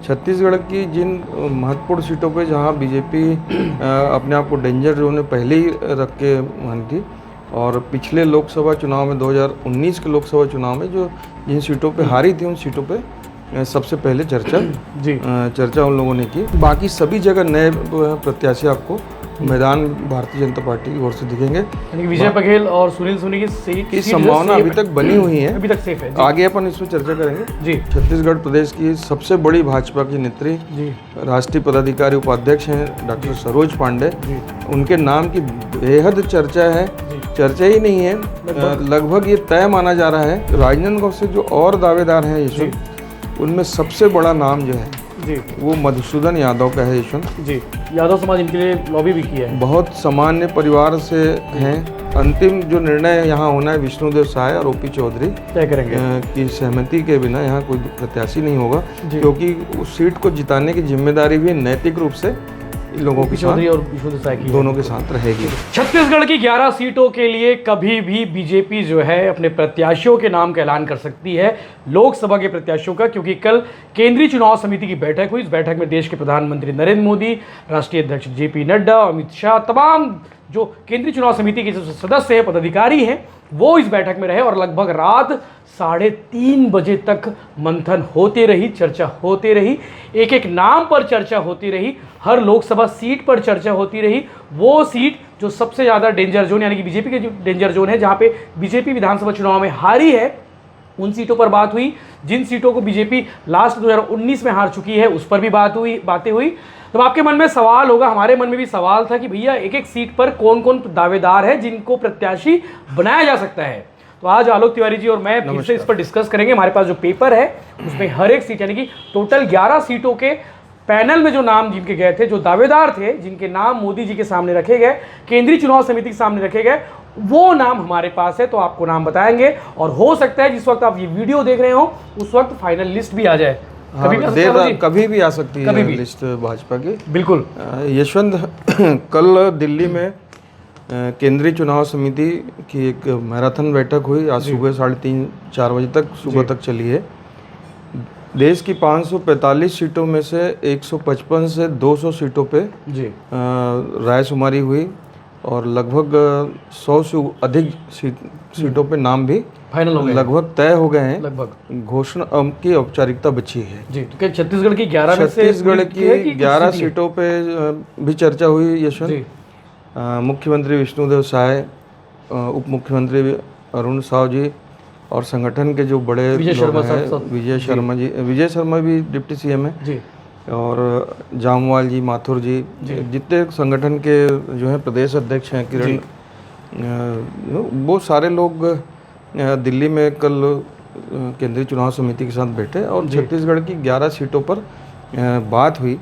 छत्तीसगढ़ की जिन महत्वपूर्ण सीटों पे जहां बीजेपी अपने आप को डेंजर जोन में पहले ही रख के मानती, और पिछले लोकसभा चुनाव में 2019 के लोकसभा चुनाव में जो जिन सीटों पे हारी थी उन सीटों पे सबसे पहले चर्चा उन लोगों ने की। बाकी सभी जगह नए प्रत्याशी आपको मैदान भारतीय जनता पार्टी की ओर से दिखेंगे। यानी विजय बघेल और सुनील सोनी की सीट की संभावना अभी तक बनी हुई है, अभी तक सेफ है। आगे अपन इसमें चर्चा करेंगे। जी, छत्तीसगढ़ प्रदेश की सबसे बड़ी भाजपा की नेत्री, जी, राष्ट्रीय पदाधिकारी उपाध्यक्ष हैं डॉक्टर सरोज पांडे, उनके नाम की बेहद चर्चा है। चर्चा ही नहीं है, लगभग ये तय माना जा रहा है। राजनांदगांव से जो और दावेदार हैं यशवंत, उनमें सबसे बड़ा नाम जो है जी वो मधुसूदन यादव का है। यशवंत जी, यादव समाज इनके लिए लॉबी भी किया है। बहुत सामान्य परिवार से हैं। अंतिम जो निर्णय यहाँ होना है विष्णुदेव साय और ओपी चौधरी तय करेंगे की सहमति के बिना यहाँ कोई प्रत्याशी नहीं होगा, क्योंकि उस सीट को जिताने की जिम्मेदारी भी नैतिक रूप से इन लोगों के चौधरी और विष्णुदेव साय की दोनों के साथ रहेगी। छत्तीसगढ़ की 11 सीटों के लिए कभी भी बीजेपी जो है अपने प्रत्याशियों के नाम का ऐलान कर सकती है, लोकसभा के प्रत्याशियों का, क्योंकि कल केंद्रीय चुनाव समिति की बैठक हुई। इस बैठक में देश के प्रधानमंत्री नरेंद्र मोदी, राष्ट्रीय अध्यक्ष जेपी नड्डा, अमित शाह, तमाम जो केंद्रीय चुनाव समिति के सदस्य हैं, पदाधिकारी हैं, वो इस बैठक में रहे और लगभग रात 3:30 बजे तक मंथन होते रही, चर्चा होती रही, एक एक नाम पर चर्चा होती रही, हर लोकसभा सीट पर चर्चा होती रही। वो सीट जो सबसे ज़्यादा डेंजर जोन यानी कि बीजेपी के जो डेंजर जोन है, जहाँ पे बीजेपी विधानसभा चुनाव में हारी है, उन सीटों पर बात हुई। जिन सीटों को बीजेपी लास्ट 2019 में हार चुकी है उस पर भी बातें हुई। तो आपके मन में सवाल होगा, हमारे मन में भी सवाल था कि भैया एक एक सीट पर कौन कौन दावेदार है जिनको प्रत्याशी बनाया जा सकता है। तो आज आलोक तिवारी जी और मैं फिर से इस पर डिस्कस करेंगे। हमारे पास जो पेपर है उसमें हर एक सीट यानी कि टोटल 11 सीटों के पैनल में जो नाम जिनके गए थे, जो दावेदार थे, जिनके नाम मोदी जी के सामने रखे गए, केंद्रीय चुनाव समिति के सामने रखे गए, वो नाम हमारे पास है। तो आपको नाम बताएंगे और हो सकता है जिस वक्त आप ये वीडियो देख रहे हो उस वक्त फाइनल लिस्ट भी आ जाए। कभी भी आ सकती है लिस्ट भाजपा की। बिल्कुल यशवंत, कल दिल्ली में केंद्रीय चुनाव समिति की एक मैराथन बैठक हुई। आज सुबह 3:30-4 बजे तक सुबह तक चली है। देश की 545 सीटों में से 155 से 200 सीटों पे रायशुमारी हुई और लगभग 100 से अधिक सीटों पे नाम भी फाइनल हो गए, लगभग तय हो गए हैं। लगभग घोषणा की औपचारिकता बची है। जी, तो छत्तीसगढ़ की 11 सीटों पे भी चर्चा हुई। यशवंत, मुख्यमंत्री विष्णुदेव साय, उप मुख्यमंत्री अरुण साव जी और संगठन के जो बड़े विजय शर्मा भी डिप्टी सीएम है जी, और जामवाल जी, माथुर जी, जितने संगठन के जो है प्रदेश अध्यक्ष हैं, किरण, वो सारे लोग दिल्ली में कल केंद्रीय चुनाव समिति के साथ बैठे और छत्तीसगढ़ की 11 सीटों पर बात हुई।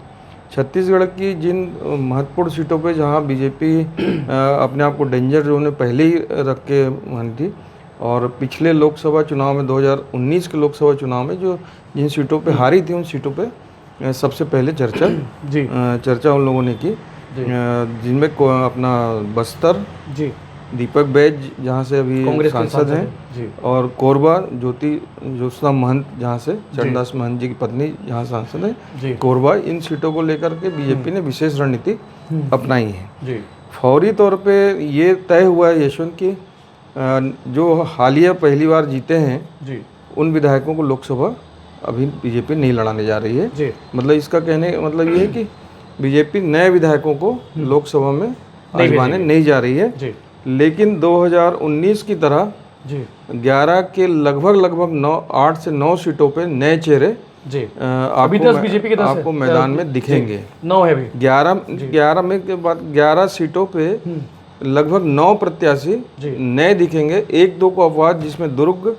छत्तीसगढ़ की जिन महत्वपूर्ण सीटों पे जहां बीजेपी अपने आप को डेंजर जोन में पहले ही रख के मानती, और पिछले लोकसभा चुनाव में 2019 के लोकसभा चुनाव में जो जिन सीटों पे हारी थी उन सीटों पे सबसे पहले चर्चा उन लोगों ने की, जिनमें अपना बस्तर दीपक बैज जहाँ से अभी सांसद हैं, और कोरबा ज्योत्सना महंत जहाँ से चरणदास महंत जी की पत्नी जहाँ सांसद है कोरबा, इन सीटों को लेकर के बीजेपी ने विशेष रणनीति अपनाई है। फौरी तौर पे ये तय हुआ है यशवंत की जो हालिया पहली बार जीते हैं उन विधायकों को लोकसभा अभी बीजेपी नहीं लड़ाने जा रही है। मतलब इसका कहने मतलब ये है कि बीजेपी नए विधायकों को लोकसभा में आजमाने नहीं जा रही है, लेकिन 2019 की तरह 11 के लगभग 8 से 9 सीटों पे नए चेहरे अभी 10 बीजेपी के 10 आपको मैदान में दिखेंगे। 9 है अभी 11 में के बाद 11 सीटों पे लगभग 9 प्रत्याशी नए दिखेंगे। 1-2 को अपवाद जिसमें दुर्ग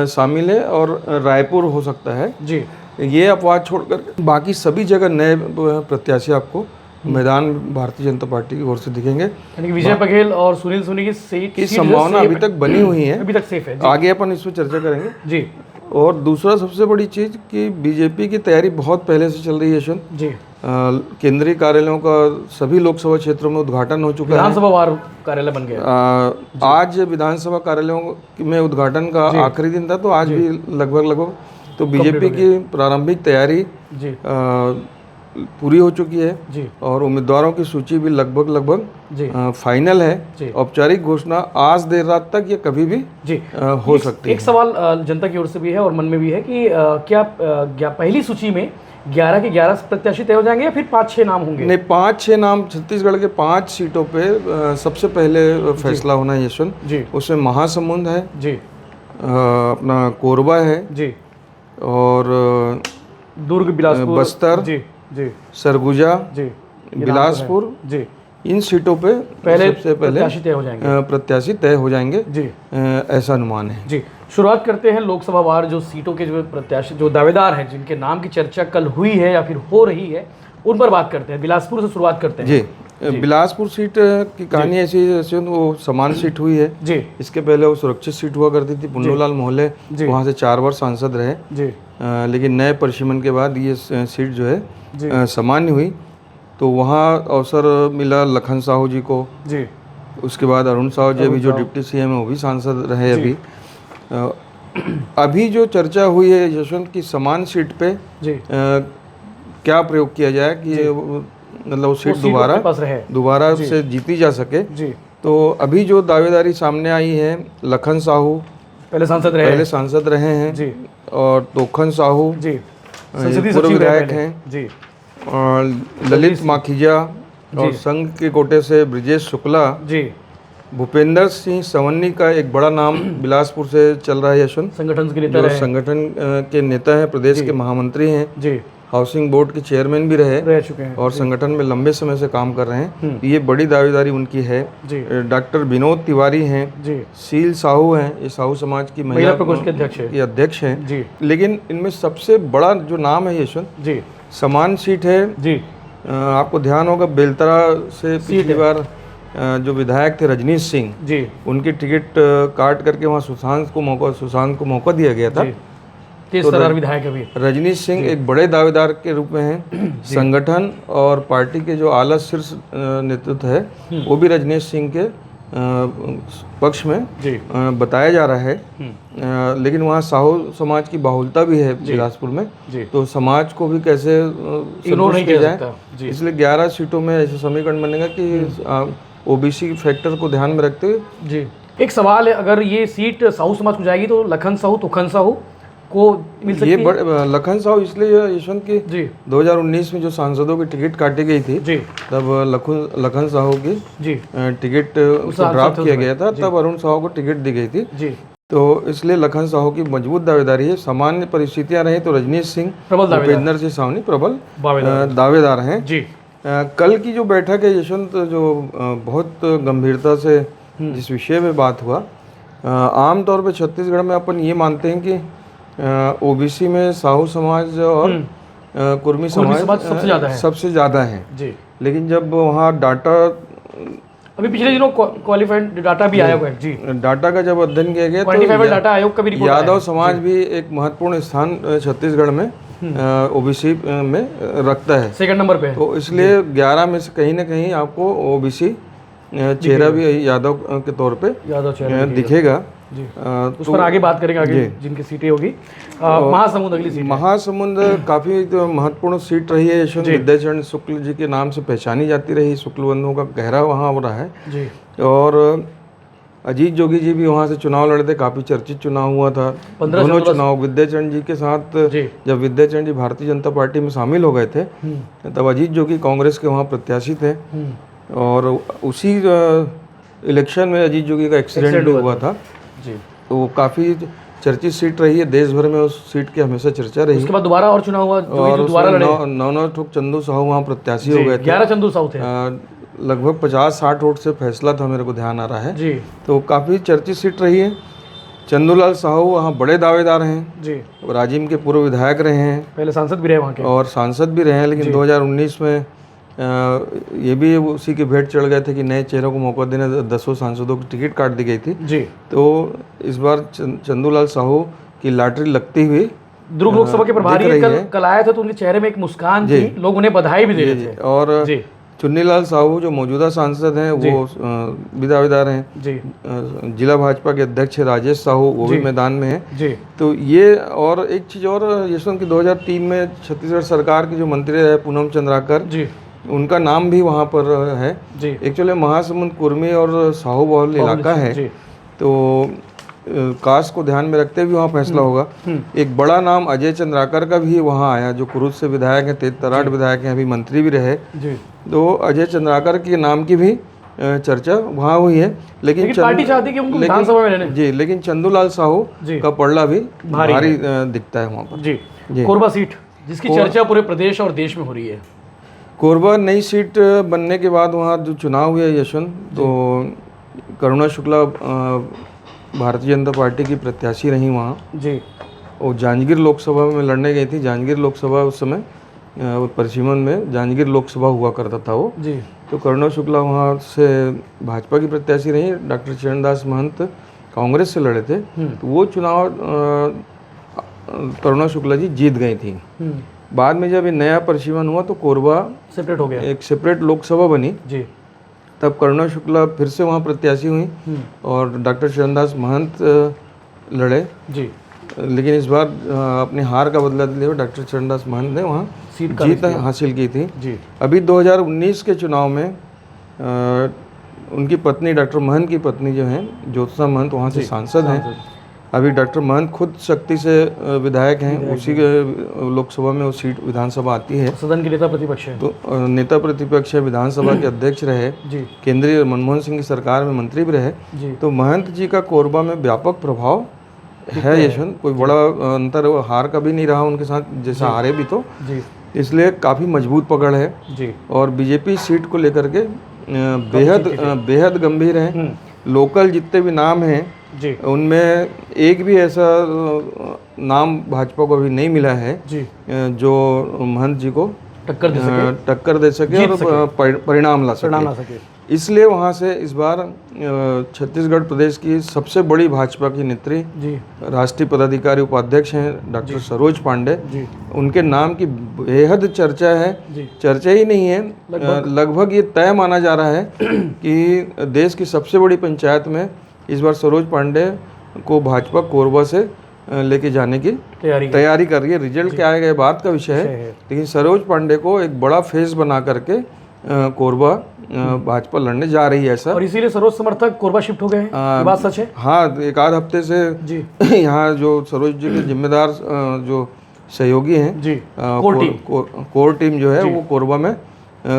शामिल है और रायपुर हो सकता है जी, ये अपवाद छोड़कर बाकी सभी जगह नए प्रत्याशी आपको मैदान भारतीय जनता पार्टी की ओर से दिखेंगे। यानी कि विजय बघेल और सुनील सोनी की सीट की संभावना अभी तक बनी हुई है, अभी तक सेफ है। आगे अपन इस पर चर्चा करेंगे जी। और दूसरा सबसे बड़ी चीज कि बीजेपी की तैयारी बहुत पहले से चल रही है यशवंत जी। केंद्रीय कार्यालयों का सभी लोकसभा क्षेत्रों में उद्घाटन हो चुका है। विधानसभा वार कार्यालय बन गया। आज विधानसभा कार्यालयों में उद्घाटन का आखिरी दिन था, तो आज भी लगभग तो बीजेपी की प्रारंभिक तैयारी जी पूरी हो चुकी है जी और उम्मीदवारों की सूची भी लगभग जी फाइनल है। जी। औपचारिक घोषणा आज देर रात तक या कभी भी जी हो सकती है। एक सवाल जनता की ओर से भी है और मन में भी है कि क्या पहली सूची में 11 के 11 प्रत्याशी तय हो जाएंगे या फिर 5-6 नाम होंगे? नहीं, 5-6 नाम छत्तीसगढ़ के 5 सीटों पे सबसे पहले फैसला होना है यशवंत जी उसमें महासमुंद है, जी अपना कोरबा है जी और दुर्ग, बिलासपुर, बस्तर, जी जी सरगुजा, जी बिलासपुर, जी इन सीटों पे सबसे पहले प्रत्याशी तय हो जाएंगे। प्रत्याशी तय हो जाएंगे जी ऐसा अनुमान है। जी शुरुआत करते हैं लोकसभा वार जो सीटों के जो प्रत्याशी जो दावेदार हैं जिनके नाम की चर्चा कल हुई है या फिर हो रही है उन पर बात करते हैं। बिलासपुर से शुरुआत करते हैं। जी, बिलासपुर सीट की कहानी ऐसी जैसे वो समान सीट हुई है जी। इसके पहले वो सुरक्षित सीट हुआ करती थी। पुन्नूलाल मोहल्ले वहाँ से 4 वर्ष सांसद रहे जी लेकिन नए परिसीमन के बाद ये सीट जो है सामान्य हुई तो वहाँ अवसर मिला लखन साहू जी को। जी उसके बाद अरुण साहू जी अभी जो डिप्टी सीएम है वो भी सांसद रहे अभी। अभी जो चर्चा हुई है यशवंत की समान सीट पे जी क्या प्रयोग किया जाए कि मतलब वो सीट दोबारा से जीती जा सके। जी तो अभी जो दावेदारी सामने आई है लखन साहू पहले सांसद रहे हैं जी और तोखन साहू जी पूर्व विधायक हैं जी और ललित माखीजा और संघ के कोटे से ब्रिजेश शुक्ला जी भूपेंद्र सिंह सवन्नी का एक बड़ा नाम बिलासपुर से चल रहा है यशवंत। संगठन के नेता जो संगठन के नेता हैं, प्रदेश के महामंत्री हैं जी, हाउसिंग बोर्ड के चेयरमैन भी रह चुके हैं और संगठन में लंबे समय से काम कर रहे हैं। ये बड़ी दावेदारी उनकी है। डॉक्टर विनोद तिवारी हैं जी, शील साहू हैं, ये साहू समाज की महिला प्रकोष्ठ के अध्यक्ष हैं जी। लेकिन इनमें सबसे बड़ा जो नाम है यशवंत जी समान सीट है जी। आपको ध्यान होगा बेलतरा से पिछली बार जो विधायक थे रजनीश सिंह जी उनकी टिकट काट करके वहाँ सुशांत को मौका दिया गया था। तो विधायक अभी रजनीश सिंह एक बड़े दावेदार के रूप में हैं। संगठन और पार्टी के जो आला शीर्ष नेतृत्व है वो भी रजनीश सिंह के पक्ष में बताया जा रहा है। लेकिन वहाँ साहू समाज की बाहुलता भी है बिलासपुर में, तो समाज को भी कैसे इग्नोर नहीं किया जाए, इसलिए 11 सीटों में ऐसे समीकरण बनेगा कि ओबीसी फैक्टर को ध्यान में रखते हुए जी। एक सवाल है, अगर ये सीट साहू समाज को जाएगी तो लखन साहू तोखन साहू को मिल सकती है? ये लखन साहू इसलिए यशवंत की 2019 में जो सांसदों की टिकट काटी गई थी जी, तब लखन साहू की जी टिकट ड्राफ्ट किया गया था, तब अरुण साहू को टिकट दी गई थी जी। तो इसलिए लखन साहू की मजबूत दावेदारी है। सामान्य परिस्थितियां रही तो रजनीश सिंह, भूपेंद्र सिंह सावनी प्रबल दावेदार हैं जी। कल की जो बैठक है यशवंत, जो बहुत गंभीरता से जिस विषय में बात हुआ, आमतौर पर छत्तीसगढ़ में अपन ये मानते हैं कि ओबीसी में साहू समाज और कुर्मी समाज सबसे ज़्यादा है जी। लेकिन जब वहाँ डाटा अभी पिछले दिनों क्वालिफाइड डाटा भी आया हुआ है जी, डाटा का जब अध्ययन किया गया तो डाटा आयोग का भी रिपोर्ट यादव समाज भी एक महत्वपूर्ण स्थान छत्तीसगढ़ में ओबीसी में रखता है, सेकंड नंबर पे। तो इसलिए 11 में से कहीं ना कहीं आपको ओबीसी चेहरा भी यादव के तौर पे दिखेगा जी। उस पर आगे बात करेंगे, आगे जिनकी सीटें होगी। महासमुंद अगली सीट, महासमुंद काफी तो महत्वपूर्ण सीट रही है यशवंत। विद्याचरण शुक्ल जी के नाम से पहचानी जाती रही, शुक्ल बंधुओं का गहरा वहाँ हो रहा है जी। और अजीत जोगी जी भी वहाँ से चुनाव लड़ते, काफी चर्चित चुनाव हुआ था। दोनों चुनाव विद्याचरण जी के साथ, जब विद्याचरण जी भारतीय जनता पार्टी में शामिल हो गए थे तब अजीत जोगी कांग्रेस के वहाँ प्रत्याशी थे और उसी इलेक्शन में अजीत जोगी का एक्सीडेंट भी हुआ था जी। तो वो काफ़ी चर्चित सीट रही है, देश भर में उस सीट की हमेशा चर्चा रही। उसके बाद दोबारा और चुनाव हुआ और दोबारा लड़े, 9 ठोक चंदू साहू वहाँ प्रत्याशी हो गए थे। 11 चंदू साहू थे। लगभग 50-60 वोट से फैसला था, मेरे को ध्यान आ रहा है जी। तो काफ़ी चर्चित सीट रही है। चंदूलाल साहू वहाँ बड़े दावेदार हैं जी, राजिम के पूर्व विधायक रहे हैं, पहले सांसद भी रहे वहाँ के और सांसद भी रहे हैं। लेकिन 2019 में ये भी उसी के भेंट चढ़ गए थे कि नए चेहरों को मौका देने 10 सांसदों की टिकट काट दी गई थी जी। तो इस बार चंदूलाल साहू की लॉटरी लगती हुई दुर्ग लोकसभा के प्रभारी कल आए थे, तो उनके चेहरे में एक मुस्कान थी, लोग उन्हें बधाई भी दे रहे थे। और चुन्नीलाल साहू जो मौजूदा सांसद हैं वो विदावेदार हैं जी। जिला भाजपा के अध्यक्ष राजेश साहू वो भी मैदान में हैं जी। तो ये और एक चीज़ और यशवंत की 2003 में छत्तीसगढ़ सरकार के जो मंत्री रहे पूनम चंद्राकर जी, उनका नाम भी वहाँ पर है जी। एक्चुअली महासमुंद कुर्मी और साहू बहुल इलाका है जी। तो कास्ट को ध्यान में रखते हुए वहाँ फैसला होगा। एक बड़ा नाम अजय चंद्राकर का भी वहाँ आया जो कुरुद से विधायक हैं, तेज तराट विधायक हैं, अभी मंत्री भी रहे। जी। तो अजय चंद्राकर के नाम की भी चर्चा वहाँ हुई है लेकिन पार्टी चाहती है कि उनको विधानसभा में रहने। जी लेकिन चंदूलाल साहू का पलड़ा भी भारी दिखता है वहाँ पर। जी। कोरबा सीट जिसकी चर्चा पूरे प्रदेश और देश में हो रही है। कोरबा नई सीट बनने के बाद वहाँ जो चुनाव हुए यशवंत तो करुणा शुक्ला भारतीय जनता पार्टी की प्रत्याशी रही वहाँ जी। और जांजगीर लोकसभा में लड़ने गई थी। जांजगीर लोकसभा उस समय परिसीमन में जांजगीर लोकसभा हुआ करता था वो जी। तो करुणा शुक्ला वहाँ से भाजपा की प्रत्याशी रही। डॉक्टर चरणदास महंत कांग्रेस से लड़े थे तो वो चुनाव करुणा शुक्ला जी जीत गई थी। बाद में जब ये नया परिसीमन हुआ तो कोरबा सेपरेट हो गया, एक सेपरेट लोकसभा बनी जी। तब करुणा शुक्ला फिर से वहाँ प्रत्याशी हुई और डॉक्टर चरणदास महंत लड़े जी। लेकिन इस बार अपनी हार का बदला लेते हुए डॉक्टर चरणदास महंत ने वहाँ जीत हासिल की थी जी। अभी 2019 के चुनाव में उनकी पत्नी डॉक्टर महंत की पत्नी जो हैं ज्योत्सना महंत वहाँ से सांसद हैं। अभी डॉक्टर महंत खुद शक्ति से विधायक हैं, उसी के लोकसभा में वो सीट विधानसभा आती है। सदन के नेता प्रतिपक्ष है तो नेता प्रतिपक्ष है, विधानसभा के अध्यक्ष रहे जी। केंद्रीय मनमोहन सिंह की सरकार में मंत्री भी रहे जी। तो महंत जी का कोरबा में व्यापक प्रभाव है यशवंत। कोई बड़ा अंतर हार का भी नहीं रहा उनके साथ जैसा हारे भी तो जी। इसलिए काफ़ी मजबूत पकड़ है जी। और बीजेपी सीट को लेकर के बेहद गंभीर है। लोकल जितने भी नाम हैं जी। उनमें एक भी ऐसा नाम भाजपा को अभी नहीं मिला है जी। जो महंत जी को टक्कर दे सके और परिणाम ला सके। इसलिए वहाँ से इस बार छत्तीसगढ़ प्रदेश की सबसे बड़ी भाजपा की नेत्री जी। राष्ट्रीय पदाधिकारी उपाध्यक्ष हैं डॉक्टर सरोज पांडे जी। उनके नाम की बेहद चर्चा है जी। चर्चा ही नहीं है, लगभग ये तय माना जा रहा है कि देश की सबसे बड़ी पंचायत में इस बार सरोज पांडे को भाजपा कोरबा से लेके जाने की तैयारी कर रही है। रिजल्ट क्या आएगा बात का विषय है लेकिन सरोज पांडे को एक बड़ा फेस बना करके कोरबा भाजपा लड़ने जा रही है ऐसा। और इसीलिए सरोज समर्थक कोरबा शिफ्ट हो गए हैं, ये बात सच है? हाँ, एक आध हफ्ते से जी यहाँ जो सरोज जी के जिम्मेदार जो सहयोगी हैं जी, कोर टीम जो है वो कोरबा में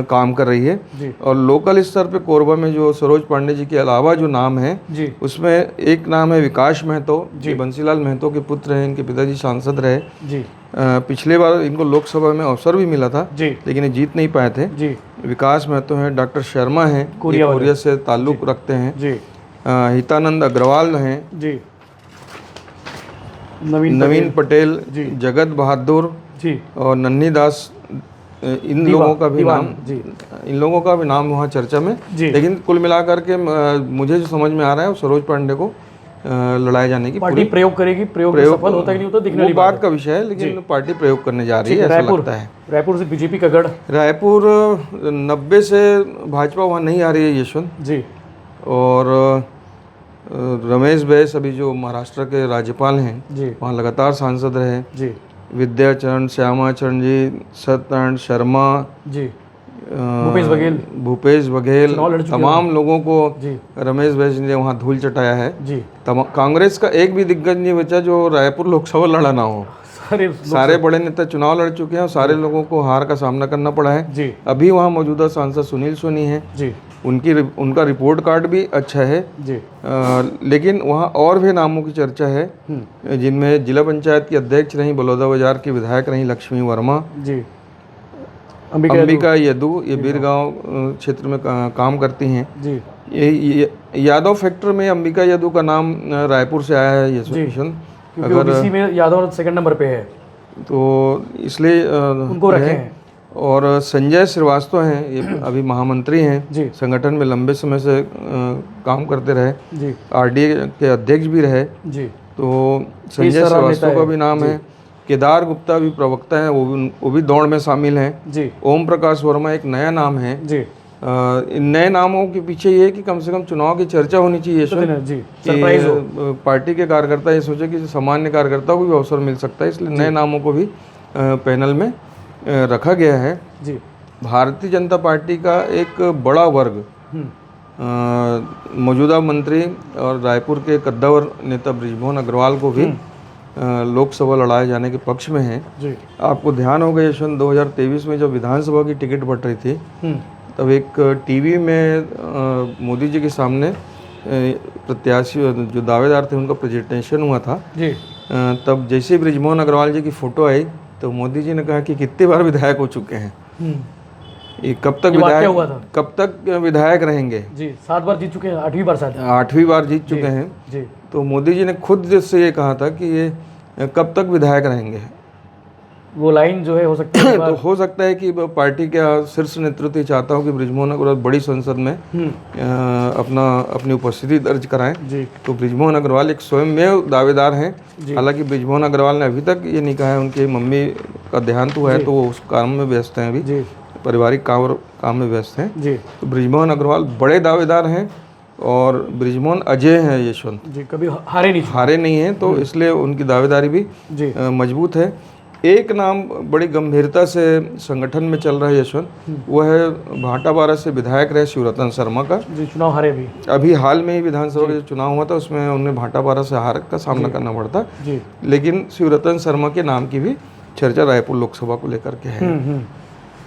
काम कर रही है। और लोकल स्तर पे कोरबा में जो सरोज पांडे जी के अलावा जो नाम है उसमें एक नाम है विकास महतो जी। बंसीलाल महतो के पुत्र हैं, इनके पिताजी सांसद रहे जी। पिछले बार इनको लोकसभा में अवसर भी मिला था जी। लेकिन ये जीत नहीं पाए थे जी। विकास महतो हैं, डॉक्टर शर्मा हैं कोरिया से ताल्लुक रखते हैं जी। हितानंद अग्रवाल हैं जी। नवीन पटेल जी। जगत बहादुर जी और नन्ही दास इन लोगों का भी नाम वहाँ चर्चा में। लेकिन कुल मिलाकर के मुझे जो समझ में आ रहा है वो सरोज पांडे को लड़ाए जाने की पार्टी प्रयोग करेगी। प्रयोग सफल होता है कि नहीं होता दिखने वाली बात का विषय है लेकिन पार्टी प्रयोग करने जा रही है ऐसा लगता है। रायपुर से बीजेपी का गढ़, रायपुर 90 से भाजपा वहाँ नहीं आ रही है यशवंत जी। और रमेश बैस अभी जो महाराष्ट्र के राज्यपाल हैं जी वहाँ लगातार सांसद रहे जी। विद्याचरण, श्यामाचरण जी, सत्यनारायण शर्मा जी, भूपेश बघेल तमाम लोगों को रमेश बैस ने वहाँ धूल चटाया है जी। कांग्रेस का एक भी दिग्गज नहीं बचा जो रायपुर लोकसभा लड़ा ना हो। सारे बड़े नेता चुनाव लड़ चुके हैं और सारे लोगों को हार का सामना करना पड़ा है जी। अभी वहाँ मौजूदा सांसद सुनील सोनी है जी। उनका रिपोर्ट कार्ड भी अच्छा है जी। लेकिन वहाँ और भी नामों की चर्चा है जिनमें जिला पंचायत की अध्यक्ष रही बलौदाबाजार की विधायक रही लक्ष्मी वर्मा जी। अंबिका यदू ये बीरगांव क्षेत्र में काम करती हैं जी। ये यादव फैक्टर में अंबिका यदू का नाम रायपुर से आया है यशवंत, अगर इसी में यादव सेकंड नंबर पे है तो इसलिए उनको रखे हैं। और संजय श्रीवास्तव हैं ये अभी महामंत्री हैं संगठन में लंबे समय से काम करते रहे जी। आरडीए के अध्यक्ष भी रहे जी। तो संजय श्रीवास्तव का भी नाम है। केदार गुप्ता भी प्रवक्ता हैं, वो भी दौड़ में शामिल हैं जी। ओम प्रकाश वर्मा एक नया नाम है जी। इन नए नामों के पीछे ये है कि कम से कम चुनाव की चर्चा होनी चाहिए जी, सरप्राइज हो। पार्टी के कार्यकर्ता ये सोचे कि सामान्य कार्यकर्ता को भी अवसर मिल सकता है, इसलिए नए नामों को भी पैनल में रखा गया है। जी। भारतीय जनता पार्टी का एक बड़ा वर्ग मौजूदा मंत्री और रायपुर के कद्दावर नेता बृजमोहन अग्रवाल को भी लोकसभा लड़ाए जाने के पक्ष में है। जी। आपको ध्यान होगा यशवंत 2023 में जब विधानसभा की टिकट बट रही थी तब एक टीवी में मोदी जी के सामने प्रत्याशी जो दावेदार थे उनका प्रेजेंटेशन हुआ था जी। तब जैसे बृजमोहन अग्रवाल जी की फोटो आई तो मोदी जी ने कहा कि कितनी बार विधायक हो चुके हैं, ये कब तक विधायक रहेंगे। जी, 7 बार जीत चुके हैं, 8वीं बार शायद 8वीं बार जीत चुके हैं जी। तो मोदी जी ने खुद से ये कहा था कि ये कब तक विधायक रहेंगे। वो लाइन जो है हो सकती है तो हो सकता है कि पार्टी का शीर्ष नेतृत्व चाहता हो कि बृजमोहन अग्रवाल बड़ी संसद में अपनी उपस्थिति दर्ज कराएं। जी। तो बृजमोहन अग्रवाल एक स्वयं दावेदार हैं। हालांकि बृजमोहन अग्रवाल ने अभी तक ये नहीं कहा है, उनकी मम्मी का देहांत हुआ है तो वो उस काम में व्यस्त हैं, अभी पारिवारिक काम में व्यस्त हैं। जी। तो बृजमोहन अग्रवाल बड़े दावेदार हैं और बृजमोहन अजय हैं यशवंत जी, कभी हारे नहीं हैं, तो इसलिए उनकी दावेदारी भी मजबूत है। एक नाम बड़ी गंभीरता से संगठन में चल रहा है यशवंत, वो है भाटापारा से विधायक रहे शिवरतन शर्मा का। जी, चुनाव हारे भी अभी हाल में ही विधानसभा का चुनाव हुआ था उसमें उन्हें भाटापारा से हार का सामना करना पड़ता, लेकिन शिवरतन शर्मा के नाम की भी चर्चा रायपुर लोकसभा को लेकर के है।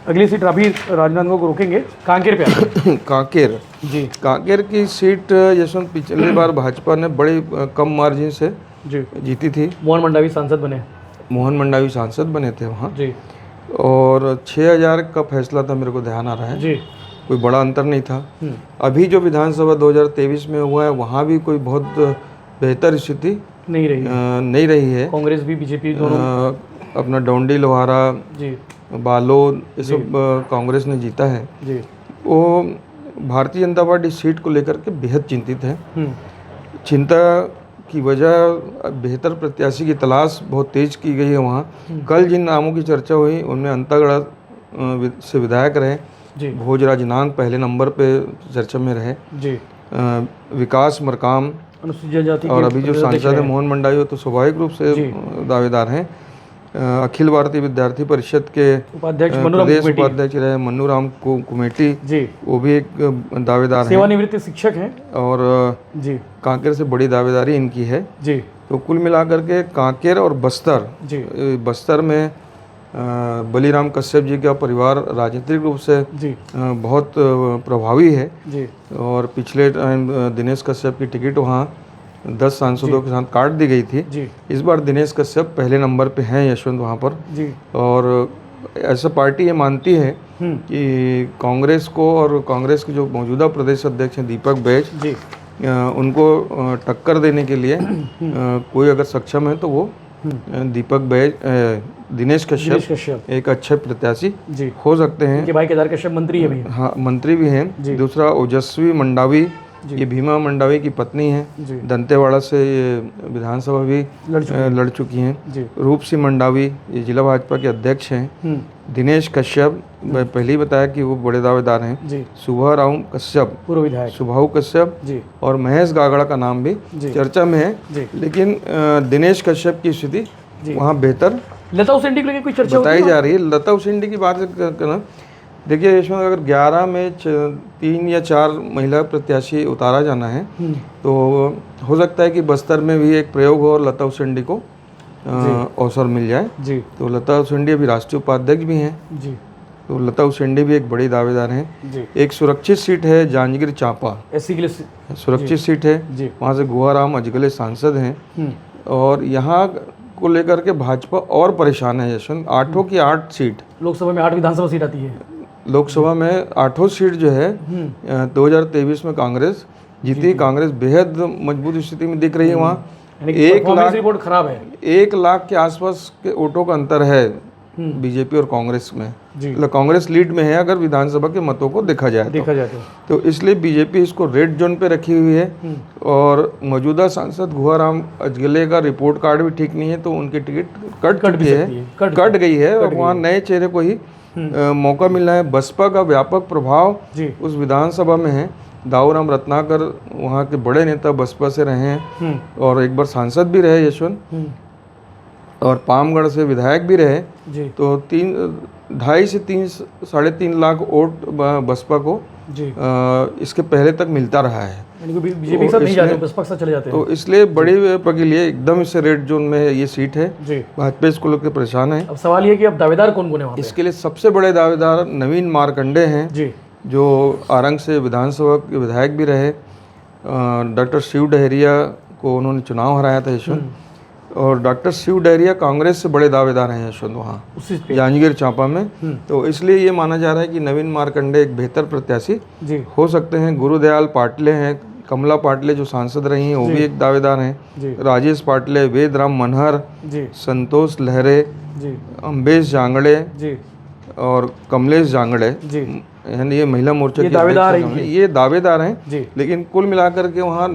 अगली सीट अभी राजनांदगांव को रोकेंगे, कांकेर पे कांकेर जी, कांकेर की सीट यशवंत पिछली बार भाजपा ने बड़ी कम मार्जिन से जीती थी। मोहन मंडावी सांसद बने थे वहाँ जी। और 6000 का फैसला था, मेरे को ध्यान आ रहा है जी, कोई बड़ा अंतर नहीं था। अभी जो विधानसभा 2023 में हुआ है वहाँ भी कोई बहुत बेहतर स्थिति नहीं रही है। कांग्रेस भी बीजेपी दोनों अपना डोंडी लोहारा जी, बालोद ये सब कांग्रेस ने जीता है जी। वो भारतीय जनता पार्टी सीट को लेकर के बेहद चिंतित है। चिंता की वजह बेहतर प्रत्याशी की तलाश बहुत तेज की गई है वहाँ। कल जिन नामों की चर्चा हुई उनमें अंतागढ़ से विधायक रहे भोजराज नांग पहले नंबर पे चर्चा में रहे जी। विकास मरकाम अनुसूचित जाति और अभी जो सांसद है मोहन मंडावी तो स्वाभाविक रूप से दावेदार हैं। अखिल भारतीय विद्यार्थी परिषद के उपाध्यक्ष प्रदेश उपाध्यक्ष रहे मन्नू राम कुमेटी जी, वो भी एक दावेदार हैं, सेवानिवृत्त शिक्षक हैं और जी कांकेर से बड़ी दावेदारी इनकी है जी। तो कुल मिलाकर के कांकेर और बस्तर जी, बस्तर में बलीराम कश्यप जी का परिवार राजनीतिक रूप से जी बहुत प्रभावी है जी। और पिछले टाइम दिनेश कश्यप की टिकट वहाँ 10 सांसदों के साथ काट दी गई थी जी। इस बार दिनेश कश्यप पहले नंबर पे हैं यशवंत वहाँ पर जी। और ऐसा पार्टी ये मानती है कि कांग्रेस को और कांग्रेस के जो मौजूदा प्रदेश अध्यक्ष हैं दीपक बैज जी, उनको टक्कर देने के लिए कोई अगर सक्षम है तो वो दीपक बैज दिनेश कश्यप एक अच्छे प्रत्याशी हो सकते हैं। भाई केदार कश्यप मंत्री है भी, हाँ मंत्री भी हैं। दूसरा ओजस्वी मंडावी, ये भीमा मंडावी की पत्नी है, दंतेवाड़ा से ये विधानसभा भी लड़ चुकी हैं। रूप सिंह मंडावी ये जिला भाजपा के अध्यक्ष हैं। दिनेश कश्यप पहले ही बताया कि वो बड़े दावेदार हैं। सुभा राम कश्यप पूर्व विधायक सुभाऊ कश्यप और महेश गागड़ा का नाम भी चर्चा में है, लेकिन दिनेश कश्यप की स्थिति वहाँ बेहतर लता उसेंडी को लेकर कोई चर्चा बताई जा रही है। लता उसेंडी की बात करना, देखिए यशवंत अगर 11 में 3 या 4 महिला प्रत्याशी उतारा जाना है तो हो सकता है कि बस्तर में भी एक प्रयोग हो और लता उसेंडी को अवसर मिल जाए जी। तो लता उसेंडी अभी राष्ट्रीय उपाध्यक्ष भी हैं जी। तो लता उसेंडी भी एक बड़ी दावेदार हैं जी। एक सुरक्षित सीट है जांजगीर चांपा, एससी के लिए सुरक्षित सीट है, वहाँ से गुहाराम अजगले सांसद हैं। और यहाँ को लेकर के भाजपा और परेशान है यशवंत। 8 की 8 सीट लोकसभा में 8 विधानसभा सीट आती है। लोकसभा में 8 सीट जो है 2023 में कांग्रेस जीती। कांग्रेस बेहद मजबूत स्थिति में दिख रही है वहाँ। 1 लाख रिपोर्ट खराब है, 1 लाख के आसपास के वोटों का अंतर है बीजेपी और कांग्रेस में, जी। मतलब कांग्रेस लीड में है अगर विधानसभा के मतों को देखा जाए तो इसलिए बीजेपी इसको रेड जोन पे रखी हुई है। और मौजूदा सांसद गुहाराम अजगले का रिपोर्ट कार्ड भी ठीक नहीं है, तो उनकी टिकट कट गई है और वहाँ नए चेहरे को ही मौका मिल रहा है। बसपा का व्यापक प्रभाव उस विधानसभा में है। दाऊराम रत्नाकर वहाँ के बड़े नेता बसपा से रहे हैं और एक बार सांसद भी रहे यशवंत, और पामगढ़ से विधायक भी रहे जी। तो 2.5 से 3.5 लाख वोट बसपा को जी। इसके पहले तक मिलता रहा है। बीजेपी के साथ नहीं जाते, बसपा के साथ चले जाते हैं। तो इसलिए बड़ी के लिए एकदम इससे रेड जोन में ये सीट है। भाजपा इसको लोग के परेशान है। अब सवाल ये कि अब दावेदार कौन कौन है वहाँ पे? इसके लिए सबसे बड़े दावेदार नवीन मार्कंडे हैं जी, जो आरंग से विधानसभा के विधायक भी रहे। डॉक्टर शिव डहरिया को उन्होंने चुनाव हराया था यशवंत, और डॉक्टर शिव डहरिया कांग्रेस से बड़े दावेदार हैं यशवंत वहाँ जांजगीर चांपा में। तो इसलिए ये माना जा रहा है कि नवीन मार्कंडे एक बेहतर प्रत्याशी हो सकते हैं। गुरुदयाल पाटले हैं, कमला पाटले जो सांसद रही हैं वो भी एक दावेदार हैं। राजेश पाटले, वेदराम मनहर, संतोष लहरे, अम्बेश जांगड़े और कमलेश जांगड़े, यानी ये महिला मोर्चा के ये दावेदार हैं। लेकिन कुल मिलाकर के वहाँ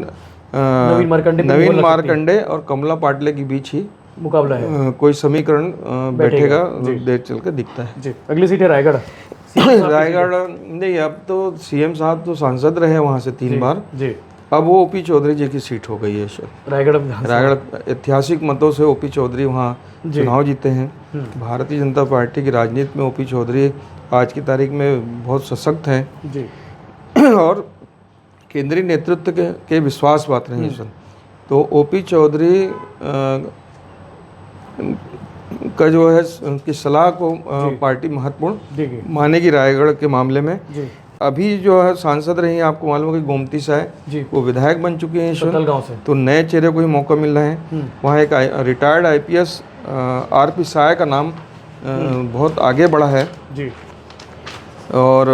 नवीन मार्कंडे और कमला पाटले के बीच ही मुकाबला है। कोई समीकरण बैठेगा, देर चल के दिखता है जी। अगली सीट है रायगढ़। रायगढ़ नहीं, अब तो सीएम साहब तो सांसद रहे वहाँ से 3 बार जी। अब वो ओपी चौधरी जी की सीट हो गई है रायगढ़ ऐतिहासिक मतों से ओपी चौधरी वहाँ चुनाव जीते हैं। भारतीय जनता पार्टी की राजनीति में ओपी चौधरी आज की तारीख में बहुत सशक्त हैं जी। और केंद्रीय नेतृत्व के विश्वास पात्र हैं सर। तो ओपी चौधरी का जो है उनकी सलाह को पार्टी महत्वपूर्ण मानेगी रायगढ़ के मामले में। अभी जो है सांसद रही हैं, आपको मालूम है कि गोमती साय वो विधायक बन चुके हैं गाँव से, तो नए चेहरे को ही मौका मिल रहा है। वहाँ एक रिटायर्ड IPS RP साय का नाम बहुत आगे बढ़ा है जी। और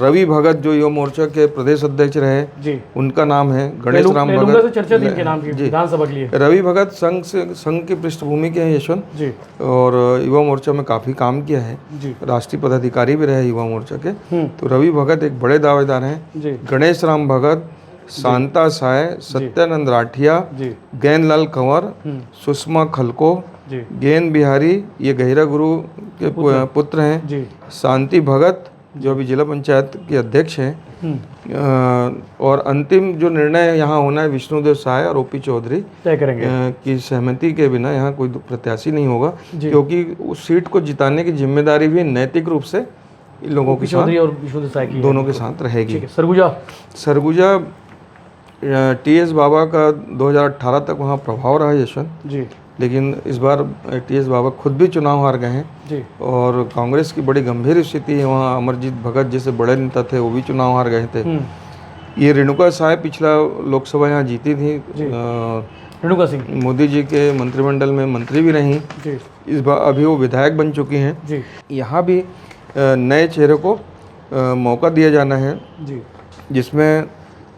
रवि भगत जो युवा मोर्चा के प्रदेश अध्यक्ष रहे जी, उनका नाम है गणेश राम भगत से चर्चा थी के नाम की विधानसभा के लिए। रवि भगत संघ की पृष्ठभूमि के हैं यशवंत जी, और युवा मोर्चा में काफ़ी काम किया है जी, राष्ट्रीय पदाधिकारी भी रहे युवा मोर्चा के। तो रवि भगत एक बड़े दावेदार हैं। गणेश राम भगत, शांता साय, सत्यानंद राठिया, गैनलाल कंवर, सुषमा खलको, गेंद बिहारी ये गहिरा गुरु के पुत्र हैं, शांति भगत जो अभी जिला पंचायत के अध्यक्ष हैं। और अंतिम जो निर्णय यहाँ होना है विष्णुदेव साय और ओपी चौधरी तय करेंगे की सहमति के बिना यहाँ कोई प्रत्याशी नहीं होगा, क्योंकि उस सीट को जिताने की जिम्मेदारी भी नैतिक रूप से इन लोगों के साथ और विष्णुदेव साय की दोनों के साथ रहेगी। सरगुजा TS बाबा का 2018 तक वहाँ प्रभाव रहा यशवंत जी, लेकिन इस बार TS बाबा खुद भी चुनाव हार गए हैं जी। और कांग्रेस की बड़ी गंभीर स्थिति है वहाँ। अमरजीत भगत जैसे बड़े नेता थे वो भी चुनाव हार गए थे। ये रेणुका साय पिछला लोकसभा यहाँ जीती थी, रेणुका सिंह मोदी जी के मंत्रिमंडल में मंत्री भी रहीं जी। इस बार अभी वो विधायक बन चुकी हैं जी। यहाँ भी नए चेहरे को मौका दिया जाना है जी, जिसमें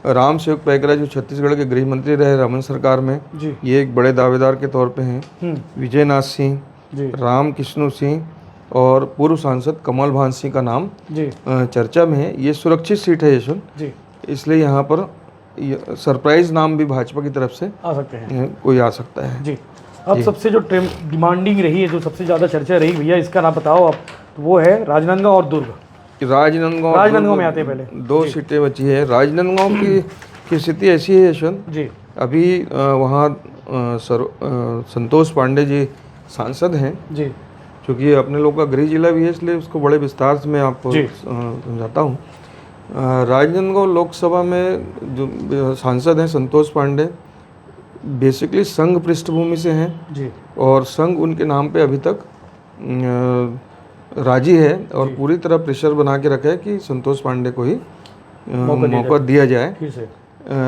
राम सेवक पैकरा जो छत्तीसगढ़ के गृह मंत्री रहे रमन सरकार में जी, ये एक बड़े दावेदार के तौर पे हैं। विजयनाथ सिंह, राम कृष्ण सिंह और पूर्व सांसद कमल भान सिंह का नाम जी चर्चा में है। ये सुरक्षित सीट है यशवंत जी, इसलिए यहाँ पर सरप्राइज नाम भी भाजपा की तरफ से आ सकते हैं, कोई आ सकता है जी। अब सबसे जो डिमांडिंग रही है, जो सबसे ज़्यादा चर्चा रही भैया, इसका नाम बताओ आप। तो वो है राजनांदगांव और दुर्ग। राजनांदगांव में आते हैं पहले 2 सीटें बची है। राजनांदगांव की स्थिति ऐसी है यशवंत जी, अभी वहाँ संतोष पांडे जी सांसद हैं जी, क्योंकि अपने लोग का गृह जिला भी है, इसलिए उसको बड़े विस्तार से मैं आपको समझाता हूँ। राजनांदगांव लोकसभा में जो सांसद हैं संतोष पांडे बेसिकली संघ पृष्ठभूमि से हैं जी, और संघ उनके नाम पे अभी तक राजी है और पूरी तरह प्रेशर बना के रखा है कि संतोष पांडे को ही मौका दिया जाए फिर से।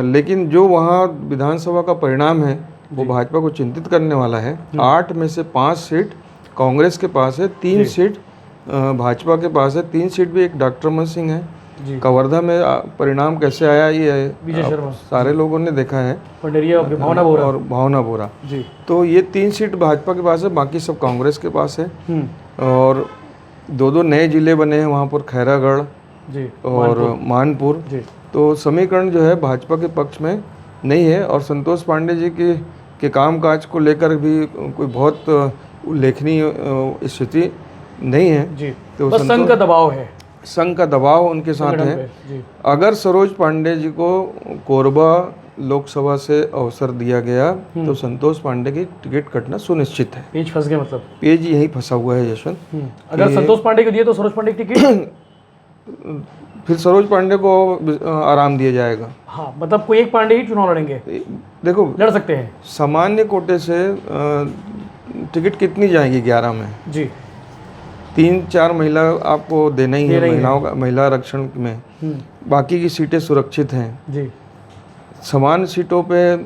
लेकिन जो वहाँ विधानसभा का परिणाम है वो भाजपा को चिंतित करने वाला है। 8 में से 5 सीट कांग्रेस के पास है, 3 सीट भाजपा के पास है। 3 सीट भी एक डॉक्टर रमन सिंह है। कवर्धा में परिणाम कैसे आया ये सारे लोगों ने देखा है, पंडेरिया और भावना बोरा जी। तो ये 3 सीट भाजपा के पास है, बाकी सब कांग्रेस के पास है। और 2 नए ज़िले बने हैं वहाँ पर, खैरागढ़ जी और मानपुर। जी तो समीकरण जो है भाजपा के पक्ष में नहीं है, और संतोष पांडे जी के कामकाज को लेकर भी कोई बहुत उल्लेखनीय स्थिति नहीं है। जी तो बस संघ का दबाव है, संघ का दबाव उनके साथ संगठन है। पे। जी अगर सरोज पांडे जी को कोरबा लोकसभा से अवसर दिया गया तो संतोष पांडे की टिकट कटना सुनिश्चित है। पेज फंस गया मतलब। पेज यही फंसा हुआ है यशवंत। अगर संतोष पांडे को दिए तो सरोज पांडे की टिकट फिर सरोज पांडे को आराम दिया जाएगा। हाँ मतलब कोई एक पांडे ही चुनाव लड़ेंगे, देखो लड़ सकते हैं। सामान्य कोटे से टिकट कितनी जाएगी 11 में? जी 3-4 महिला आपको देना ही है, देना ही है। महिलाओं का महिला आरक्षण में। बाकी की सीटें सुरक्षित हैं। जी समान सीटों पे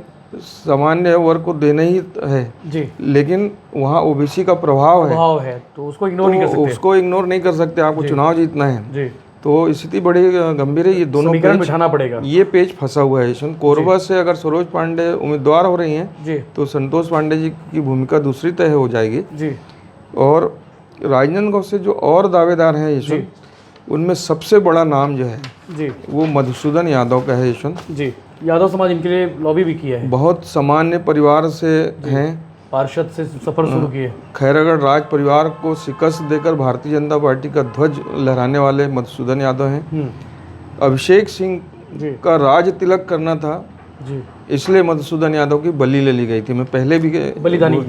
सामान्य वर्ग को देना ही है, जी लेकिन वहाँ ओबीसी का प्रभाव है, भाव है तो उसको इग्नोर नहीं कर तो सकते। उसको इग्नोर नहीं कर सकते। आपको चुनाव जीतना है, जी तो स्थिति बड़ी गंभीर है। ये दोनों समीकरण पेज, बिठाना पड़ेगा। ये पेज फंसा हुआ है यशवंत। कोरबा से अगर सरोज पांडे उम्मीदवार हो रही हैं जी तो संतोष पांडे जी की भूमिका दूसरी तय हो जाएगी। जी और राजनांदगांव से जो और दावेदार हैं यशवंत, उनमें सबसे बड़ा नाम जो है जी वो मधुसूदन यादव का है यशवंत। जी यादव समाज इनके लिए लॉबी भी किया है, बहुत सामान्य परिवार से हैं, पार्षद से सफर शुरू किए। खैरागढ़ राज परिवार को शिकस्त देकर भारतीय जनता पार्टी का ध्वज लहराने वाले मधुसूदन यादव हैं। अभिषेक सिंह जी का राज तिलक करना था, जी इसलिए मधुसूदन यादव की बलि ले ली गई थी। मैं पहले भी बलिदानी।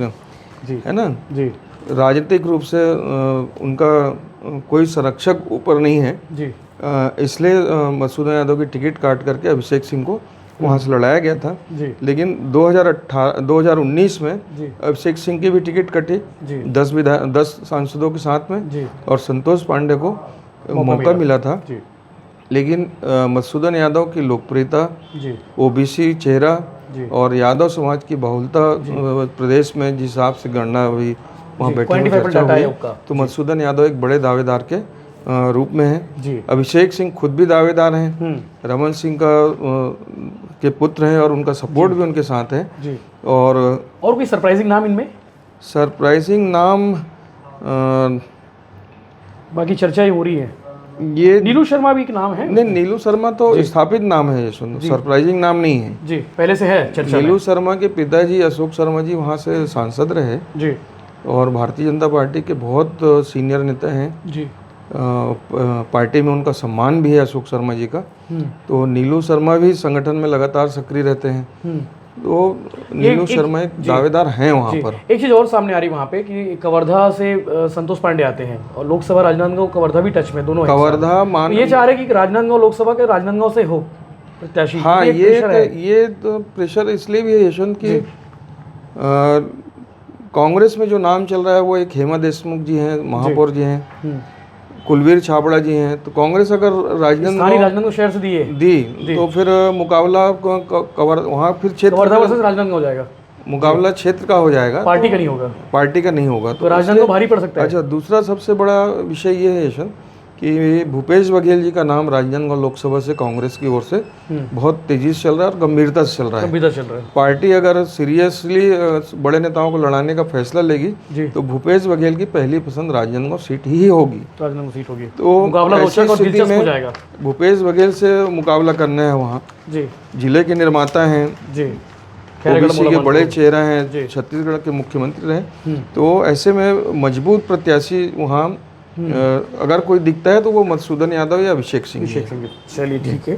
जी है ना, जी राजनीतिक रूप से उनका कोई संरक्षक ऊपर नहीं है, जी इसलिए मधुसूदन यादव की टिकट काट करके अभिषेक सिंह को वहाँ से लड़ाया गया था। जी लेकिन 2019 में जी अभिषेक सिंह की भी टिकट कटी जी 10 सांसदों के साथ में, जी और संतोष पांडे को मौका मिला था। जी लेकिन मधुसूदन यादव की लोकप्रियता, जी ओबीसी चेहरा जी और यादव समाज की बहुलता प्रदेश में जिस हिसाब से गणना हुई वहाँ बैठे हुए 25% चर्चा डाटा है हुई, आपका। तो मधुसूदन यादव एक बड़े दावेदार के रूप में है। जी अभिषेक सिंह खुद भी दावेदार हैं, रमन सिंह का के पुत्र हैं, और उनका सपोर्ट भी उनके साथ है। जी और कोई सरप्राइजिंग नाम इनमें? सरप्राइजिंग नाम बाकी चर्चा ही हो रही है। ये नीलू शर्मा भी एक नाम है। नहीं, नीलू शर्मा तो स्थापित नाम है यशवंत, सरप्राइजिंग नाम नहीं है। जी पहले से है चर्चा में। नीलू शर्मा के पिताजी अशोक शर्मा जी वहाँ से सांसद रहे, जी और भारतीय जनता पार्टी के बहुत सीनियर नेता हैं। जी पार्टी में उनका सम्मान भी है अशोक शर्मा जी का। तो नीलू शर्मा भी संगठन में लगातार सक्रिय रहते हैं। तो नीलू शर्मा एक दावेदार हैं वहाँ पर। एक चीज़ और सामने आ रही वहाँ पे कि कवर्धा से संतोष पांडे आते हैं, और लोकसभा राजनांदगांव कवर्धा भी टच में, दोनों हैं। कवर्धा मान ये चाह रहे हैं कि राजनांदगांव लोकसभा के राजनांदगांव से हो प्रत्याशी। हाँ, pressure है। ये तो प्रेशर इसलिए भी है यशवंत कि कांग्रेस में जो नाम चल रहा है वो एक हेमा देशमुख जी हैं, महापौर जी हैं, कुलवीर छाबड़ा जी हैं। तो कांग्रेस अगर राजनांदगांव शहर से दी तो फिर मुकाबला वहाँ फिर क्षेत्र कवर्धा वर्सेस राजनांदगांव हो जाएगा, मुकाबला क्षेत्र का हो जाएगा, पार्टी का नहीं होगा। पार्टी का नहीं होगा। तो राजनांदगांव भारी पड़ सकता है। अच्छा, दूसरा सबसे बड़ा विषय ये है यशवंत कि भूपेश बघेल जी का नाम राजनांदगांव लोकसभा से कांग्रेस की ओर से बहुत तेजी से चल रहा है और गंभीरता से चल रहा है। गंभीरता चल रहा है। पार्टी अगर सीरियसली बड़े नेताओं को लड़ाने का फैसला लेगी तो भूपेश बघेल की पहली पसंद राजनांदगांव सीट ही होगी। राजनांदगांव सीट होगी तो मुकाबला रोचक और दिलचस्प हो जाएगा। भूपेश बघेल से मुकाबला करना है वहाँ। जी जिले के निर्माता हैं जी, ओबीसी के बड़े चेहरा हैं, छत्तीसगढ़ के मुख्यमंत्री रहे। तो ऐसे में मजबूत प्रत्याशी वहाँ अगर कोई दिखता है तो वो मधुसूदन यादव या अभिषेक सिंह। चलिए ठीक है।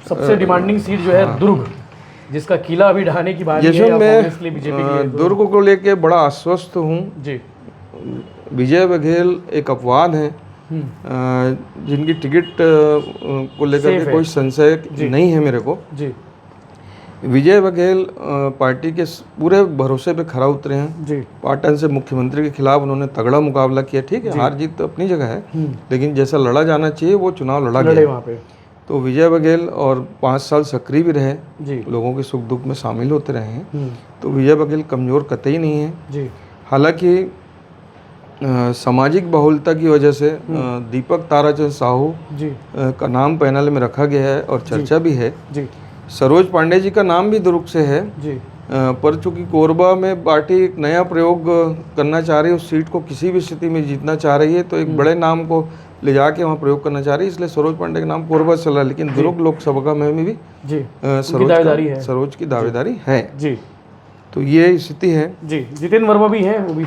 सबसे डिमांडिंग सीट जो है दुर्ग, जिसका किला अभी ढहाने की बात है, कांग्रेस के लिए, बीजेपी के लिए। दुर्ग को लेके बड़ा आश्वस्त हूँ जी। विजय बघेल एक अपवाद हैं जिनकी टिकट को लेकर के कोई संशय नहीं है मेरे को। जी विजय बघेल पार्टी के पूरे भरोसे पे खरा उतरे हैं। जी पाटन से मुख्यमंत्री के खिलाफ उन्होंने तगड़ा मुकाबला किया। ठीक है, हार जीत तो अपनी जगह है, लेकिन जैसा लड़ा जाना चाहिए वो चुनाव लड़ा गया वहाँ पे। तो विजय बघेल और 5 साल सक्रिय भी रहे, जी लोगों के सुख दुख में शामिल होते रहे हैं। तो विजय बघेल कमज़ोर कतई नहीं है। जी हालांकि सामाजिक बहुलता की वजह से दीपक ताराचंद साहू जी का नाम पैनल में रखा गया है और चर्चा भी है। जी सरोज पांडे जी का नाम भी दुर्ग से है, जी पर चूंकि कोरबा में पार्टी एक नया प्रयोग करना चाह रही है, उस सीट को किसी भी स्थिति में जीतना चाह रही है, तो एक बड़े नाम को ले जाके वहाँ प्रयोग करना चाह रही है, इसलिए सरोज पांडे का नाम कोरबा चल रहा है। लेकिन दुर्ग लोकसभा में भी जी सरोज की दावेदारी है जी। तो ये स्थिति है जी। जितेंद्र वर्मा भी हैं, वो भी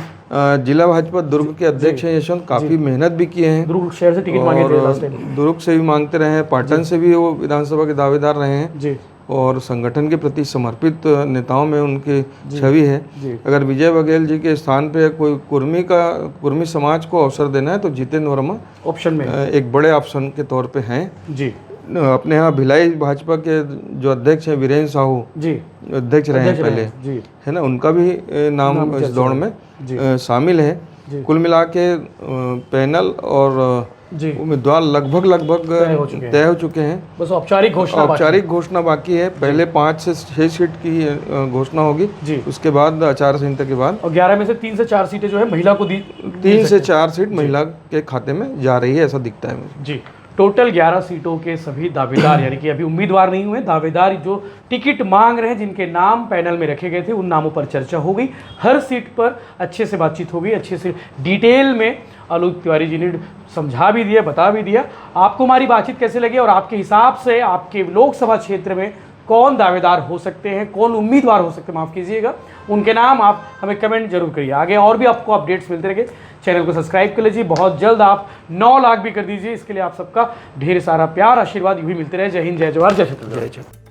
जिला भाजपा दुर्ग के अध्यक्ष हैं यशवंत, काफी मेहनत भी किए हैं। दुर्ग शहर से टिकट मांगे थे लास्ट टाइम, दुर्ग से भी मांगते रहे हैं, पाटन से भी वो विधानसभा के दावेदार रहे हैं जी। और संगठन के प्रति समर्पित नेताओं में उनकी छवि है। जी। अगर विजय बघेल जी के स्थान पे कोई कुर्मी समाज को अवसर देना है तो जितेंद्र वर्मा ऑप्शन में एक बड़े ऑप्शन के तौर पे हैं जी। अपने यहाँ भिलाई भाजपा के जो अध्यक्ष हैं वीरेंद्र साहू जी, अध्यक्ष रहे हैं पहले जी, है ना, उनका भी नाम इस दौड़ में शामिल है। कुल मिला के पैनल और उम्मीदवार लगभग तय हो चुके हैं। बस औपचारिक घोषणा बाकी है। पहले 5 से 6 सीट की घोषणा होगी जी, उसके बाद आचार संहिता के बाद, और 11 में से 3 से 4 सीटें जो है महिला को दी, 3 से 4 सीट महिला के खाते में जा रही है, ऐसा दिखता है मुझे जी। टोटल 11 सीटों के सभी दावेदार यानी कि अभी उम्मीदवार नहीं हुए, दावेदार जो टिकट मांग रहे हैं, जिनके नाम पैनल में रखे गए थे, उन नामों पर चर्चा हो गई। हर सीट पर अच्छे से बातचीत हो गई, अच्छे से डिटेल में आलोक तिवारी जी ने समझा भी दिया, बता भी दिया। आपको हमारी बातचीत कैसे लगी और आपके हिसाब से आपके लोकसभा क्षेत्र में कौन दावेदार हो सकते हैं, कौन उम्मीदवार हो सकते हैं, माफ़ कीजिएगा, उनके नाम आप हमें कमेंट जरूर करिए। आगे और भी आपको अपडेट्स मिलते रहेंगे, चैनल को सब्सक्राइब कर लीजिए। बहुत जल्द आप 9 लाख भी कर दीजिए, इसके लिए आप सबका ढेर सारा प्यार आशीर्वाद यूँ ही मिलते रहे। जय हिंद, जय जवाहर, जय छत्रपति।